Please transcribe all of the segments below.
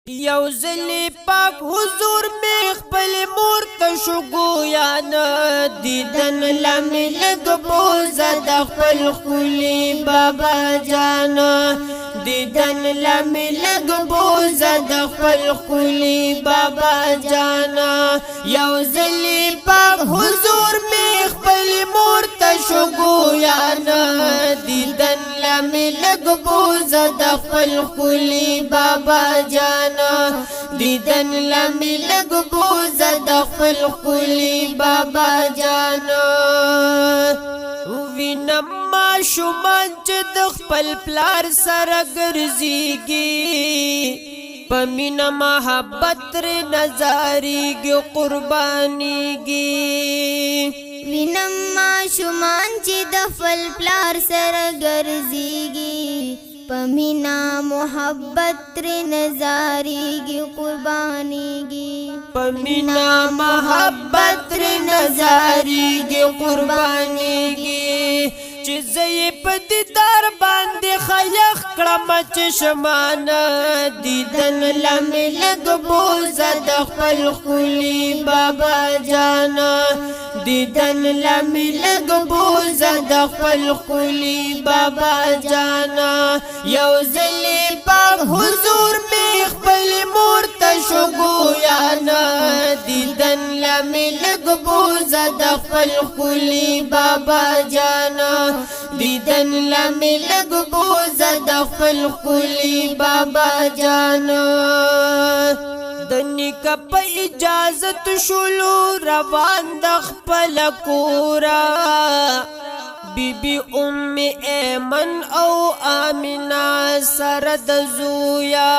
یو ځلی پاک حضور می خپل مور ته شو ګویانا دیدن لمې لږ بوزه د خپل ښکلي بابا جانا دیدن لمې لږ بوزه د خپل ښکلي بابا جانا یو ځلی پاک حضور می خپل مور ته شو ګویانا دیدن لمې لږ بوزه د خپل ښکلي بابا جانا دیدن لمې لږ بوزه د خپل ښکلي بابا جانا وینم ماشومان چې د خپل پلار سره ګرځېږي په مینه محبت ترې نظارېږي قربانېږي وینم ماشومان چې د خپل پلار سره ګرځېږي په مینه محبت ترې نظارېږي قربانېږي په مینه محبت ترې نظارېږي قربانېږي چې زه یې په دیدار باندې ښایښ کړم چشمانه دیدن لمې لږ بوزه د خپل ښکلي بابا جانا دیدن لمې لږ بوزه د خپل ښکلي بابا جانا یو ځلې پاک حضور می خپل مور ته شو ګویانا دیدن لمې لږ بوزه د خپل ښکلي بابا جانا دیدن لمې لږ بوزه د خپل ښکلي بابا جانا د نیکه په اجازت شولو روان د خپل کوره بیبی ام ایمن او آمینه سره د زویا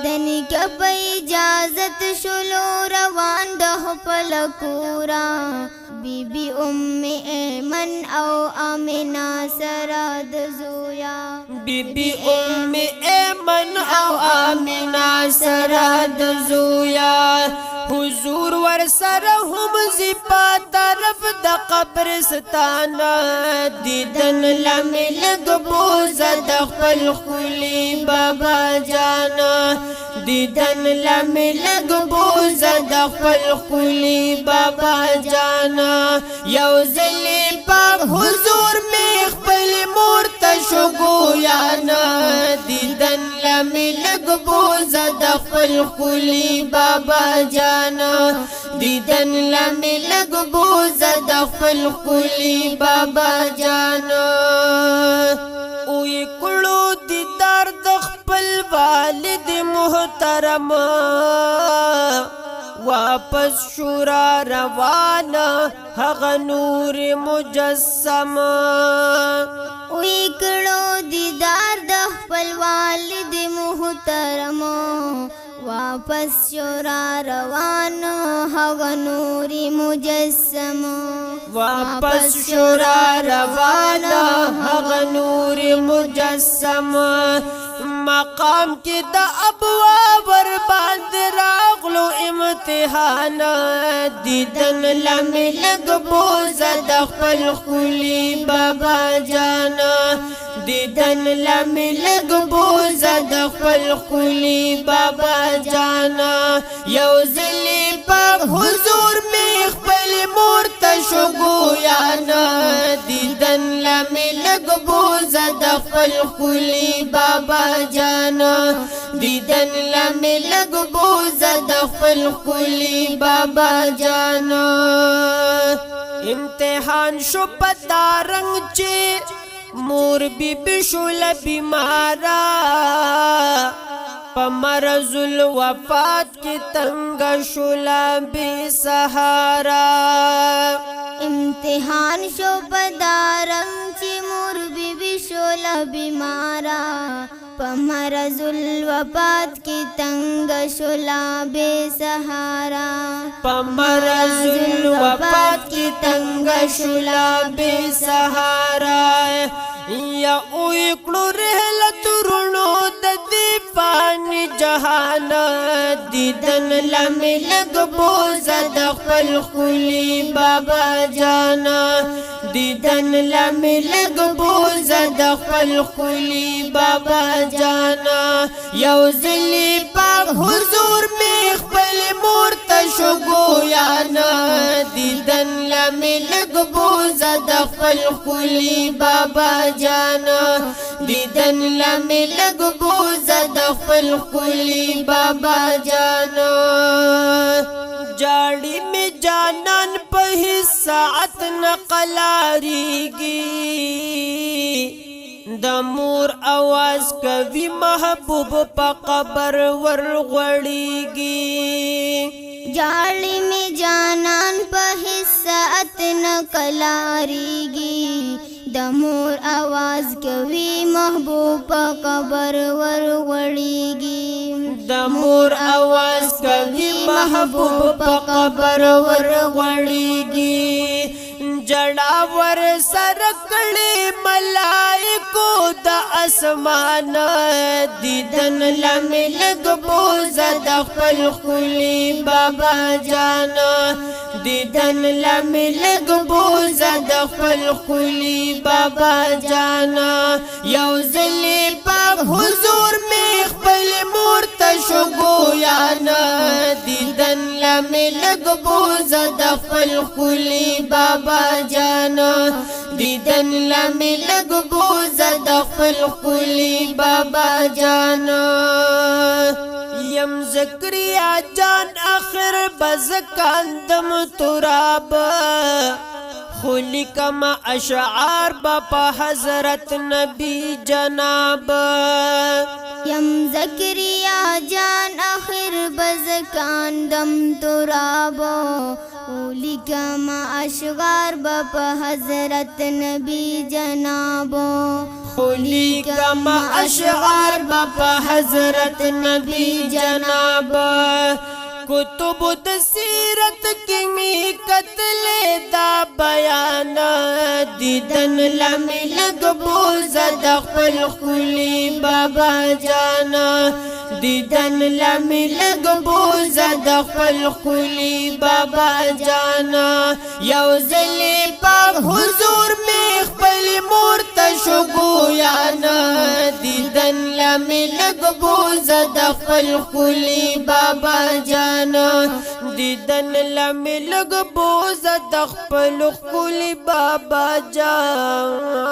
د نیکه په اجازت شولو روان د خپل کوره بیبی ام ایمن او آمینه سره د زویا بیبی ام ایمن او آمینه سره د زویا حضور ور سره هم زی په طرف د قبرستان دیدن لمې لږ بوزه د خپل ښکلي بابا جانا دیدن لمې لږ بوزه د خپل ښکلي بابا جانا یو ځلې پاک حضور می خپل مور ته شو ګویانا دیدن لمې لږ بوزه د خپل ښکلي بابا جانا دیدن لمې لږ بوزه د خپل ښکلي بابا جانا اوی کړو دیدار د خپل والد محترم واپس شورا روانه هغه نور مجسم وی کړو دیدار د خپل والد محترم واپس شورا روان هغه نور مجسم واپس شورا روان هغه نور مجسم مقام کې د ابوا ور باندې راغلو امتحان دیدن لمې لږ بوزه د خپل ښکلي بابا جانا دیدن لمې لږ بوزه د خپل ښکلي بابا جانا یو ځلې پاک حضور می خپل مور ته شو ګویانا دیدن لمې لږ بوزه د خپل ښکلي بابا جانا دیدن لمې لږ بوزه د خپل ښکلي بابا جانا امتحان شو په دا رنګ چې مور بیبی شوله بیمارا په مرض الوفات کې تنگ شوله بې سهارا امتحان شو په دا رنګ چې مور بیبی شوله بیمارا په مرض الوفات کې تنگ شوله بې سهارا په مرض الوفات کې تنگ شوله بې سهارا یا اوی کړو رحلت رونو د دې فانی جهان دیدن لمې لږ بوزه د خپل ښکلي بابا جانا دیدن لمی لگ بوزا د خپل خلی بابا جانا یو زلی پاک حضور می خپل مور تشو گویانا دیدن لمی لگ بوزا د خپل خلی بابا جانا دیدن لمی لگ بوزا د خپل خلی بابا جانا جاڑی میں جانان پہ ساعت نقلاریگی د مور آواز کوي محبوب په قبر ورغړیږي جاڑی میں جانان په حسات نقلاریگی دمور آواز کوي محبوب په قبر ورغړیږي دمور آواز کوي محبوب په قبر ورغړیږي جڑا ور سر کړي ملائکو د اسمان دیدن لمه لګ بوز د خپل خلی بابا جانا دیدن لمه لګ بوز د خپل خلی بابا جانا یو زلی پاک حضور می خپل مور تشو گویانا دیدن لمه لګ بوز د خپل خلی بابا جانا دیدن لمی لگ بوز د خپل خلی بابا جانا یم زکریا جان آخر بزکاندم تراب خلی کما اشعار باپا حضرت نبی جناب یم زکریا جان آخر بزکاندم تراب اولی کما اشغار باپا حضرت نبی جناب اولی کما اشعار باپا حضرت نبی جناب کتب د سیرت کی می قتل دا بیان دیدن لمی لگ بوز د خپل خلی بابا جانا دیدن لمی لگ بوز د خپل خلی بابا جانا یو زلی پاک حضور می خپل مور تشو گویانا دیدن لمی لگ بوز د خپل خلی بابا جانا دیدن لمی لگ بوز د خپل خلی بابا جانا